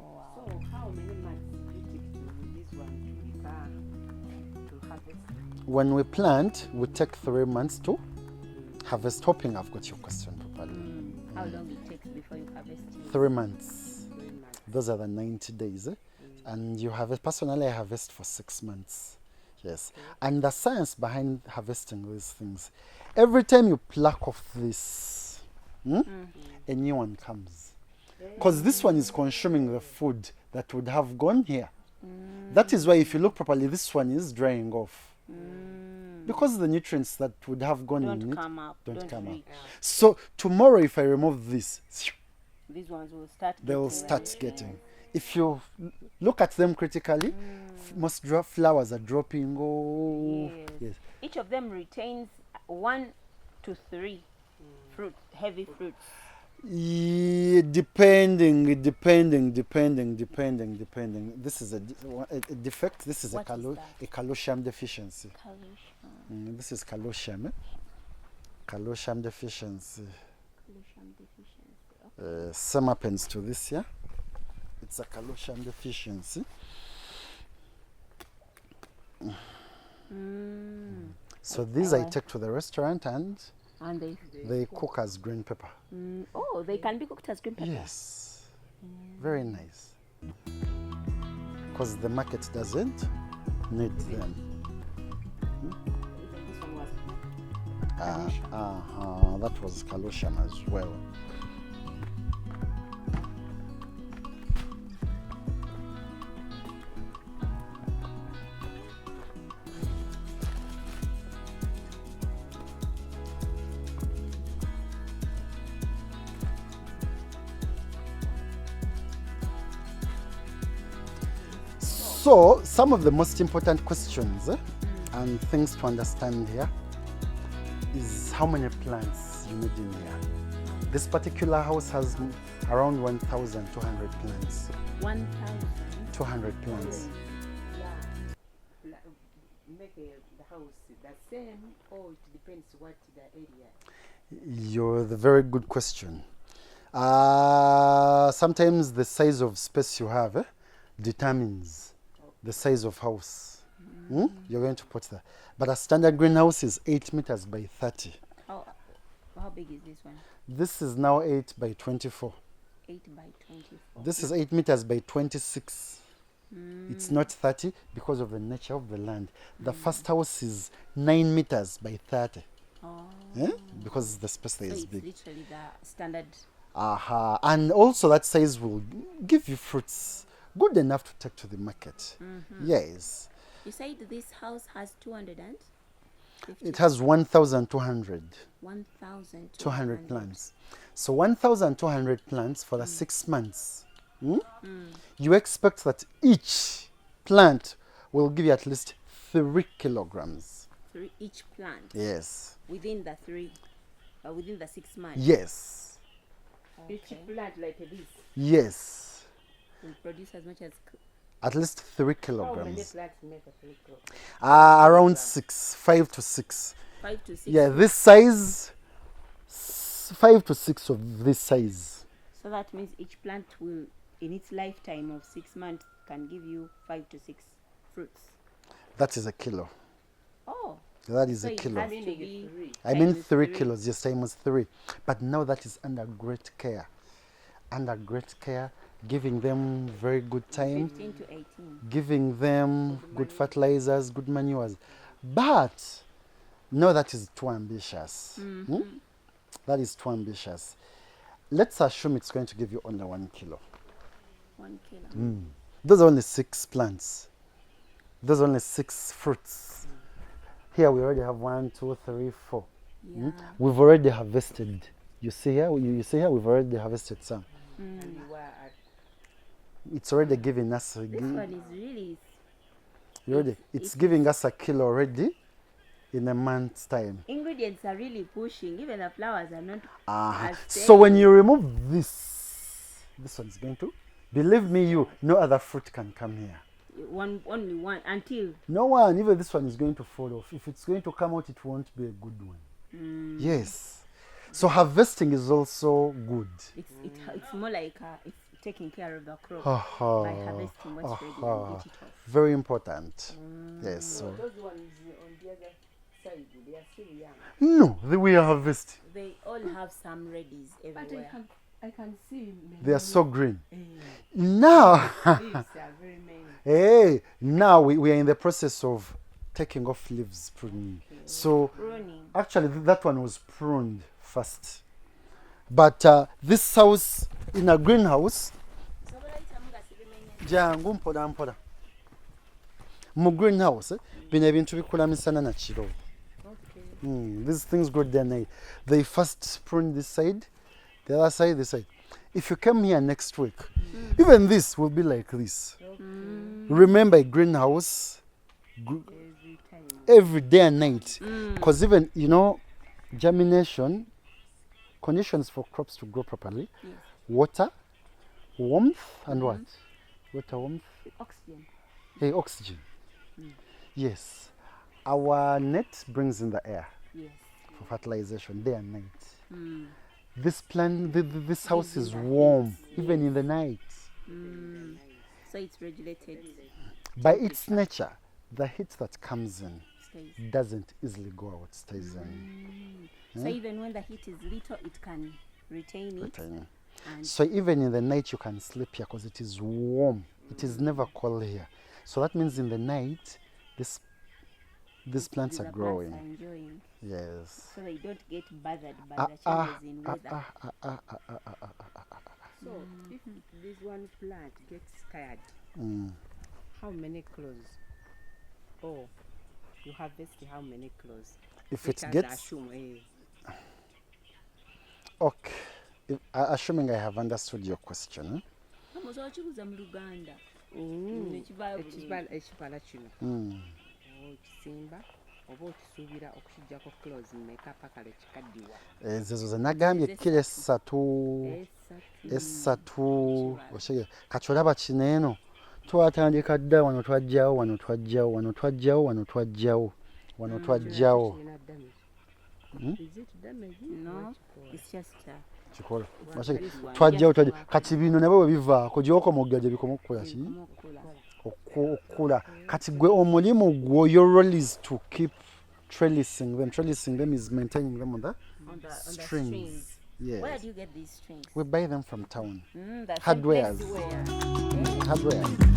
Wow. So how many months do you take to this one to harvest? When we plant, we take 3 months to harvest. Hoping I've got your question properly. How long it takes before you harvest it? 3 months. 3 months. Those are the 90 days. And you harvest, personally, I harvest for 6 months. Yes. Okay. And the science behind harvesting these things, every time you pluck off this, a new one comes. Because this one is consuming the food that would have gone here. That is why if you look properly, this one is drying off. Because the nutrients that would have gone in Don't it come up. don't come up. reach. So tomorrow, if I remove this, These ones will start. they will getting start ready. getting. If you look at them critically, most flowers are dropping. Oh, Yes. yes. Each of them retains 1 to 3 fruit, heavy fruits. Yeah, depending. This is a defect. This is What is that? a calcium deficiency. Calcium. This is calcium. Calcium deficiency. Calcium deficiency. Okay. Same happens to this here. It's a calcium deficiency. So these I take to the restaurant and And they cook as green pepper. oh, they can be cooked as green pepper. Yes. Very nice. Because the market doesn't need them. This one was That was calcium as well. So, some of the most important questions and things to understand here is how many plants you need in here. This particular house has around 1,200 plants. 1,000. 200 plants. make the house the same, or it depends what the area? You're the very good question. Sometimes the size of space you have determines the size of house you're going to put there. But a standard greenhouse is 8 meters by 30. How big is this one? This is now 8 by 24. 8 by 24. This is 8 meters by 26. It's not 30 because of the nature of the land. The first house is 9 meters by 30. Oh. Because the space there So is it's big. literally the standard. And also that size will give you fruits good enough to take to the market. Yes. You said this house has 250? It has 1,200. 1,200 plants. So 1,200 plants for the 6 months. You expect that each plant will give you at least 3 kilograms. Each plant? Yes. Within the 6 months? Yes. Each plant like this. Yes. Will produce as much as At least 3 How many kilograms. plants make a 3 kilograms? Around 6, 5 to 6. 5 to 6. Yeah, this size, 5 to 6 of this size. So that means each plant will, in its lifetime of 6 months, can give you 5 to 6 fruits. That is a kilo. Oh. That is So a it kilo. has to Meaning be it's 3. I mean times 3 3. kilos, yes, times 3. But now that is under great care. Under great care, giving them very good time, 15 to 18. giving them good fertilizers, good manures. But no, that is too ambitious. That is too ambitious. Let's assume it's going to give you only 1 kilo. 1 kilo. Those are only 6 plants. Those are only 6 fruits. Here we already have 1, 2, 3, 4. Yeah. We've already harvested. You see here? You see here? We've already harvested some. And you are at It's already giving us a This one is really. it's giving us a kilo already in a month's time. Ingredients are really pushing. Even the flowers are not. as So when steady. you remove this one's going to, believe me, no other fruit can come here. Only one until. No one, even this one is going to fall off. If it's going to come out, it won't be a good one. Yes. So harvesting is also good. It's more like it taking care of the crop Uh-huh. by harvesting what's ready Uh-huh. and eat it off. Very important. Yes. So Those ones on the other side, they are still young. no, we are harvesting. They all have some readies But everywhere. I can see many. They are so green. Eh, Now, leaves are very many. hey, now we are in the process of taking off leaves, pruning. So Pruning. actually, that one was pruned first. But this house, in a greenhouse, jangu mpola mpola. Mu greenhouse, bino ebintu bikula misana na kiro. Okay. These things grow day and night. They first prune this side, the other side, this side. If you come here next week, even this will be like this. Remember a greenhouse Every time. every day and night. Because even, germination, conditions for crops to grow properly, Yes. water, warmth, and what? Water, warmth, Oxygen. hey, oxygen. Yes. Our net brings in the air Yes. for fertilization day and night. Mm. This plant, this house Gives is you that warm heat, even in the night. So it's regulated. By its nature, the heat that comes in Stays. doesn't easily go out, stays in. So even when the heat is little, it can retain it. Retain. And So even in the night, you can sleep here because it is warm. It is never cold here. So that means in the night, these plants the are plants growing. are enjoying. Yes. So they don't get bothered by the changes in weather. So if this one plant gets tired, how many clothes? Oh, you harvest how many clothes? If Which it are gets assume, okay, assuming I have understood your question. Omuzo wakibuuza mu Luganda. ekibala kino okisimba oba okisuubira okukiggyako close mmeka paka lekikaddiwa Ezo ze nagambye kilo esatu oshege kati olaba kino eno twatandika dda wano twajjawo wano twajjawo wano twajjawo wano twajjawo wano twajjawo kirina damage. Is it damage? No, it's just kikola oshege this one. twajjawo kati bino nabo bwe bivaako gy'okomogga gye bikoma okukola ki Kumukula. okukula kati gwe omulimu gwo your role is to keep trellising them is maintaining them on the On the strings. strings. Yes. Where do you get these strings? We buy them from town. The Hardwares. same place where- Hardware.